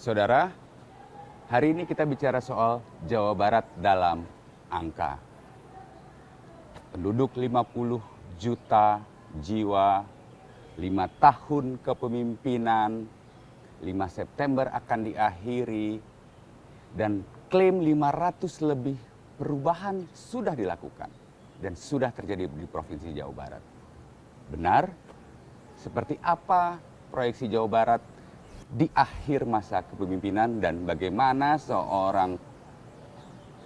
Saudara, hari ini kita bicara soal Jawa Barat dalam angka. Penduduk 50 juta jiwa, 5 tahun kepemimpinan, 5 September akan diakhiri, dan klaim 500 lebih perubahan sudah dilakukan dan sudah terjadi di Provinsi Jawa Barat. Benar? Seperti apa proyeksi Jawa Barat di akhir masa kepemimpinan dan bagaimana seorang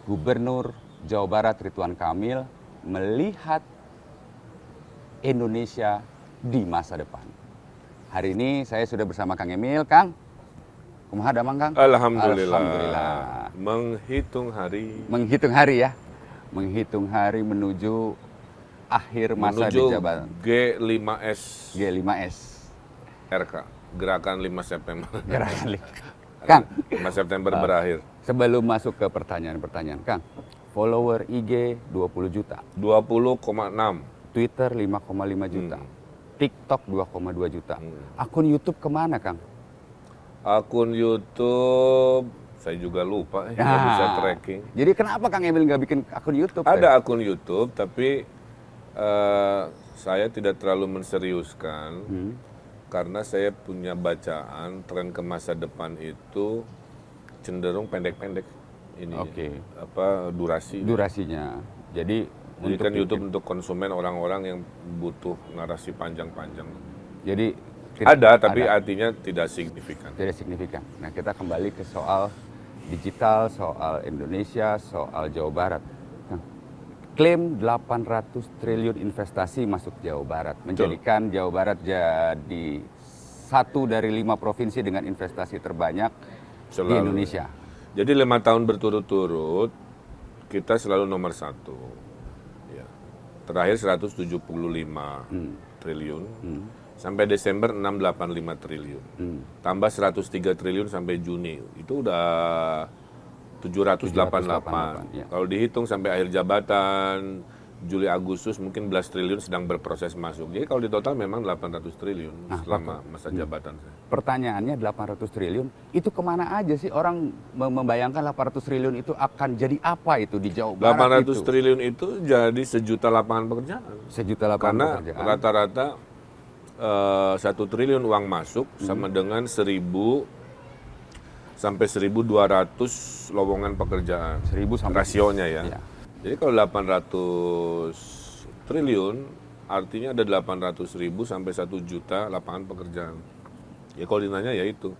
Gubernur Jawa Barat Ridwan Kamil melihat Indonesia di masa depan. Hari ini saya sudah bersama Kang Emil. Kang, kumaha damang Kang? Alhamdulillah. Menghitung hari. Menghitung hari ya. Menghitung hari menuju akhir masa di jabatan. G5S. G5S. RK. Gerakan 5 September. Gerakan Kang, 5 September berakhir. Sebelum masuk ke pertanyaan-pertanyaan, Kang, follower IG 20 juta. 20,6. Twitter 5,5 juta. TikTok 2,2 juta. Akun YouTube kemana, Kang? Akun YouTube, saya juga lupa ya, nggak bisa tracking. Jadi kenapa Kang Emil nggak bikin akun YouTube? Ada akun YouTube, tapi saya tidak terlalu menseriuskan. Karena saya punya bacaan tren ke masa depan itu cenderung pendek-pendek ini. Durasinya. Jadi kan YouTube untuk konsumen orang-orang yang butuh narasi panjang-panjang. Jadi ada, tapi artinya tidak signifikan. Tidak signifikan. Nah, kita kembali ke soal digital, soal Indonesia, soal Jawa Barat. Nah, klaim 800 triliun investasi masuk Jawa Barat, menjadikan Jawa Barat jadi satu dari 5 provinsi dengan investasi terbanyak di Indonesia. Jadi 5 tahun berturut-turut kita selalu nomor 1. Ya. Terakhir 175 triliun. Sampai Desember 685 triliun. Tambah 103 triliun sampai Juni. Itu udah 788. Ya. Kalau dihitung sampai akhir jabatan Juli Agustus mungkin 11 triliun sedang berproses masuk. Jadi kalau di total memang 800 triliun selama masa jabatan saya. Pertanyaannya 800 triliun itu kemana aja sih? Orang membayangkan 800 triliun itu akan jadi apa itu di Jawa Barat 800 triliun itu jadi 1 juta lapangan pekerjaan. 1 juta lapangan pekerjaan. Karena rata-rata 1 triliun uang masuk sama dengan 1.000 sampai 1.200 lowongan pekerjaan. 1.000 sampai rasionya ya. Jadi kalau 800 triliun artinya ada 800.000 sampai 1 juta lapangan pekerjaan. Ya kalau ditanya ya itu.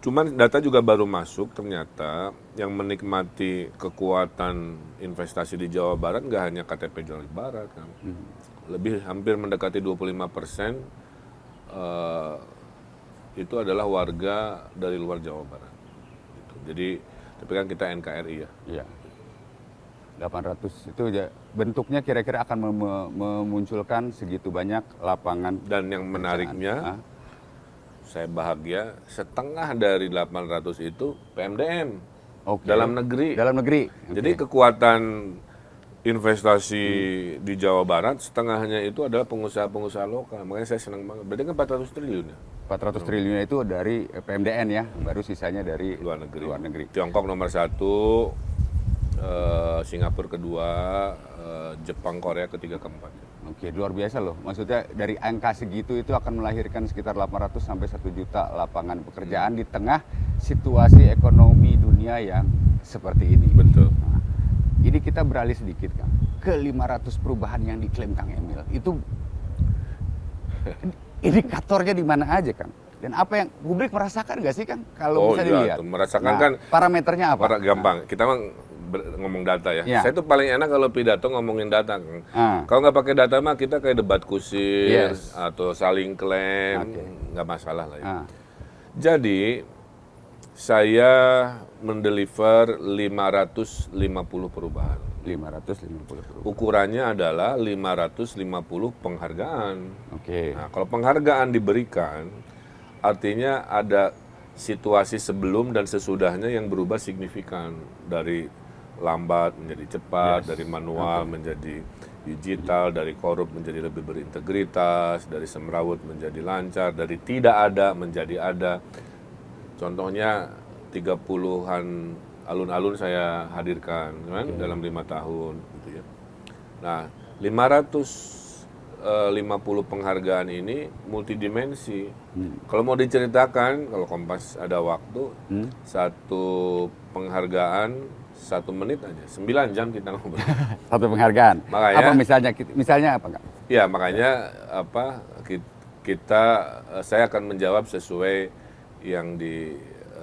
Cuman data juga baru masuk, ternyata yang menikmati kekuatan investasi di Jawa Barat nggak hanya KTP Jawa Barat kan. Lebih hampir mendekati 25% itu adalah warga dari luar Jawa Barat. Gitu. Jadi tapi kan kita NKRI ya. Iya. 800 itu bentuknya kira-kira akan memunculkan segitu banyak lapangan. Dan yang menariknya, saya bahagia, setengah dari 800 itu PMDM. Dalam negeri. Dalam negeri. Jadi kekuatan investasi di Jawa Barat, setengahnya itu adalah pengusaha-pengusaha lokal. Makanya saya senang banget. Berarti kan 400 triliun ya? 400 triliun itu dari PMDN ya, baru sisanya dari luar negeri. Tiongkok nomor 1, Singapura kedua, Jepang, Korea ketiga, keempat. Oke, luar biasa loh. Maksudnya dari angka segitu itu akan melahirkan sekitar 800 sampai 1 juta lapangan pekerjaan di tengah situasi ekonomi dunia yang seperti ini. Betul. Nah, ini kita beralih sedikit Kang ke 500 perubahan yang diklaim Kang Emil. Itu indikatornya di mana aja Kang? Dan apa yang publik merasakan nggak sih Kang? Kalau bisa dilihat. Merasakan kan. Parameternya apa? Gampang. Kita ngomong data ya. Saya tuh paling enak kalau pidato ngomongin data. Kalau nggak pakai data mah kita kayak debat kusir atau saling klaim, nggak masalah lah ya. Jadi saya mendeliver 550 perubahan. 550 perubahan. Ukurannya adalah 550 penghargaan. Oke. Nah, kalau penghargaan diberikan, artinya ada situasi sebelum dan sesudahnya yang berubah signifikan dari lambat menjadi cepat, dari manual menjadi digital, dari korup menjadi lebih berintegritas, dari semrawut menjadi lancar, dari tidak ada menjadi ada. Contohnya 30-an alun-alun saya hadirkan kan dalam 5 tahun gitu ya. Nah, 550 penghargaan ini multidimensi. Kalau mau diceritakan, kalau Kompas ada waktu, satu penghargaan 1 menit aja, 9 jam kita ngobrol. Satu penghargaan. Makanya, Apa misalnya apa Kak? ya makanya saya akan menjawab sesuai yang ditanyakan.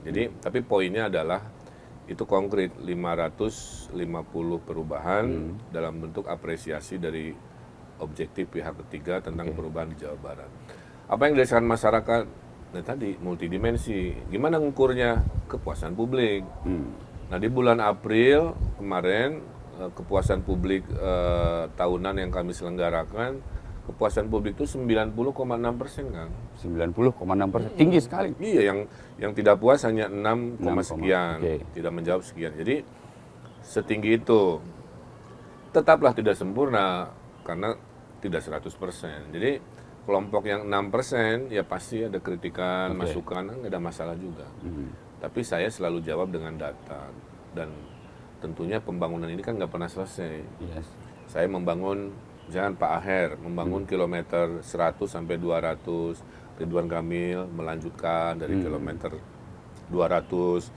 Jadi, tapi poinnya adalah itu konkret 550 perubahan dalam bentuk apresiasi dari objektif pihak ketiga tentang perubahan di Jawa Barat. Apa yang dirasakan masyarakat? Nah tadi multidimensi. Gimana ngukurnya? Kepuasan publik. Nah di bulan April kemarin kepuasan publik tahunan yang kami selenggarakan, kepuasan publik itu 90,6% kan. 90,6%. Tinggi sekali. Iya, yang tidak puas hanya 6, sekian, Oke. tidak menjawab sekian. Jadi setinggi itu. Tetaplah tidak sempurna karena tidak 100%. Jadi kelompok yang 6% ya pasti ada kritikan, masukan, nggak ada masalah juga. Tapi saya selalu jawab dengan data dan tentunya pembangunan ini kan nggak pernah selesai. Yes. Saya membangun, jangan Pak Aher, membangun kilometer 100 sampai 200, Ridwan Kamil melanjutkan dari kilometer 200,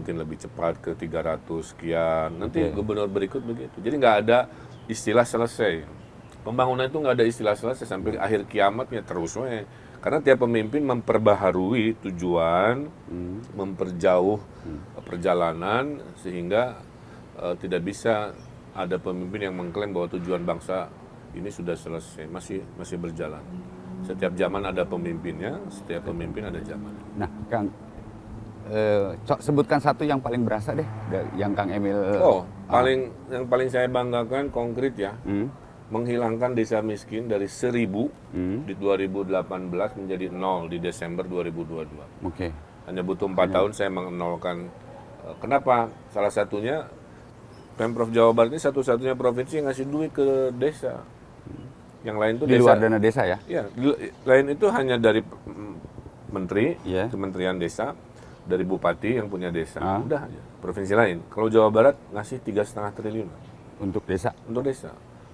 mungkin lebih cepat ke 300 sekian, nanti gubernur berikut begitu. Jadi nggak ada istilah selesai. Pembangunan itu nggak ada istilah selesai sampai akhir kiamatnya terus. Karena tiap pemimpin memperbaharui tujuan, memperjauh perjalanan sehingga tidak bisa ada pemimpin yang mengklaim bahwa tujuan bangsa ini sudah selesai, masih berjalan. Setiap zaman ada pemimpinnya, setiap pemimpin ada zaman. Nah, Kang, sebutkan satu yang paling berasa deh, yang Kang Emil. Yang paling saya banggakan konkret ya, menghilangkan desa miskin dari 1000 di 2018 menjadi 0 di Desember 2022. Oke. Hanya butuh 4 tahun saya menolkan. Kenapa? Salah satunya Pemprov Jawa Barat ini satu-satunya provinsi yang ngasih duit ke desa. Yang lain itu Di luar dana desa ya? Ya, lain itu hanya dari menteri, Iya. Kementerian Desa, dari bupati yang punya desa. Udah aja. Provinsi lain. Kalau Jawa Barat ngasih 3,5 triliun Untuk desa? untuk desa.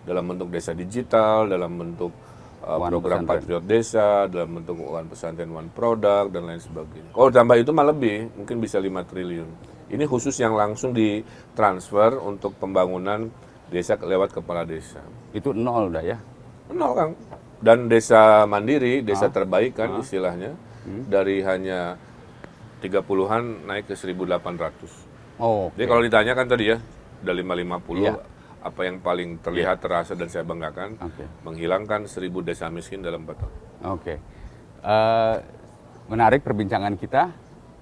Dalam bentuk desa digital, dalam bentuk program Pesantren. Patriot Desa, dalam bentuk One Pesantren One Product, dan lain sebagainya. Kalau tambah itu malah lebih, mungkin bisa 5 triliun. Ini khusus yang langsung ditransfer untuk pembangunan desa lewat kepala desa. Itu 0 udah ya? 0 Kang. Dan desa mandiri, desa terbaik kan istilahnya, dari hanya 30-an naik ke 1.800. Oh, Jadi kalau ditanyakan tadi ya, dari 550, Iya. apa yang paling terlihat, terasa, dan saya banggakan, menghilangkan 1.000 desa miskin dalam 4 tahun. Oke. Menarik perbincangan kita.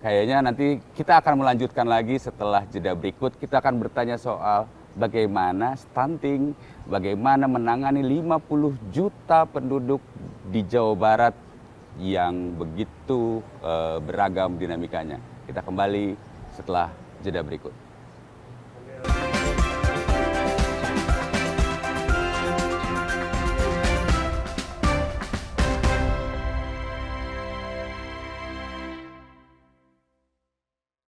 Kayaknya nanti kita akan melanjutkan lagi setelah jeda berikut. Kita akan bertanya soal bagaimana stunting, bagaimana menangani 50 juta penduduk di Jawa Barat yang begitu beragam dinamikanya. Kita kembali setelah jeda berikut.